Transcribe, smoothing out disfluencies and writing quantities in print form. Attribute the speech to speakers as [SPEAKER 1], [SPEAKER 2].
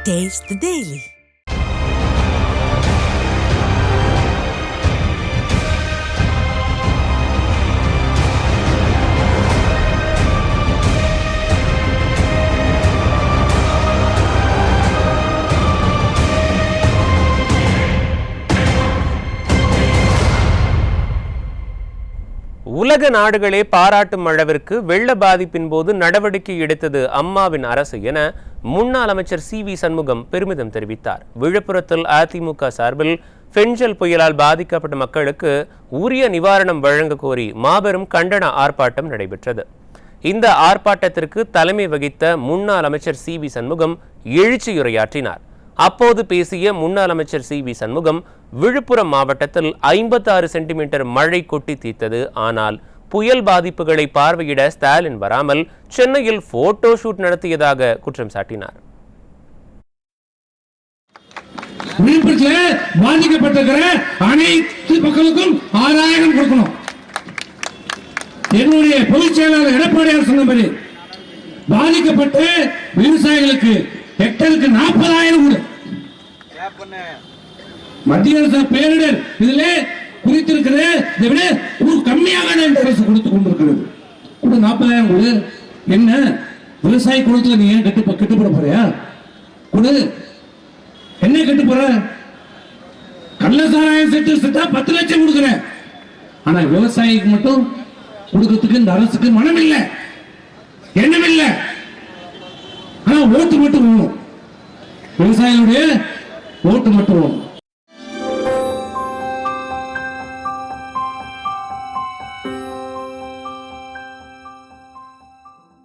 [SPEAKER 1] Taste the Daily.
[SPEAKER 2] உலக நாடுகளே பாராட்டும் அளவிற்கு வெள்ள பாதிப்பின் போது நடவடிக்கை எடுத்தது அம்மாவின் அரசு என முன்னாள் அமைச்சர் சி.வி. சண்முகம் பெருமிதம் தெரிவித்தார். விழுப்புரத்தில் அதிமுக சார்பில் பெஞ்சல் புயலால் பாதிக்கப்பட்ட மக்களுக்கு உரிய நிவாரணம் வழங்க கோரி மாபெரும் கண்டன ஆர்ப்பாட்டம் நடைபெற்றது. இந்த ஆர்ப்பாட்டத்திற்கு தலைமை வகித்த முன்னாள் அமைச்சர் சி.வி. சண்முகம் எழுச்சியுரையாற்றினார். அப்போது பேசிய முன்னாள் அமைச்சர் சி.வி. சண்முகம், விழுப்புரம் மாவட்டத்தில் 56 சென்டிமீட்டர் மழை கொட்டி தீர்த்தது. ஆனால் புயல் பாதிப்புகளை பார்வையிட ஸ்டாலின் வராமல் சென்னையில் போட்டோ ஷூட் நடத்தியதாக குற்றம் சாட்டினார்.
[SPEAKER 3] விழுப்புரத்தில் பாதிக்கப்பட்டிருக்கிற அனைத்து மக்களுக்கும் 6000 கொடுக்கணும். என்னுடைய பொதுச் செயலாளர் எடப்பாடியார் சொன்னபடி பாதிக்கப்பட்ட விவசாயிகளுக்கு ஹெக்டருக்கு 40,000 கொடு. மத்திய அரசு பேரிடர் இதுல குறித்திருக்கிறது. இதை விட ஒரு கம்மியாக அரசு கொடுத்துக் கொண்டிருக்கிறது. 40,000 கொடு. என்ன விவசாய குளத்துல நீ ஏன் கட்டுப்பட போறியா? கொடு. என்ன கட்டு போற? கள்ளசாராயம் செட்டா 10 லட்சம் கொடுக்குற. ஆனா விவசாயிக்கு மட்டும் கொடுக்கிறதுக்கு இந்த அரசுக்கு மனம் இல்லை, எண்ணம் இல்லை. ஆனா ஓட்டு மட்டும் வேணும். விவசாயிகளுடைய ஓட்டு மட்டும் வேணும்.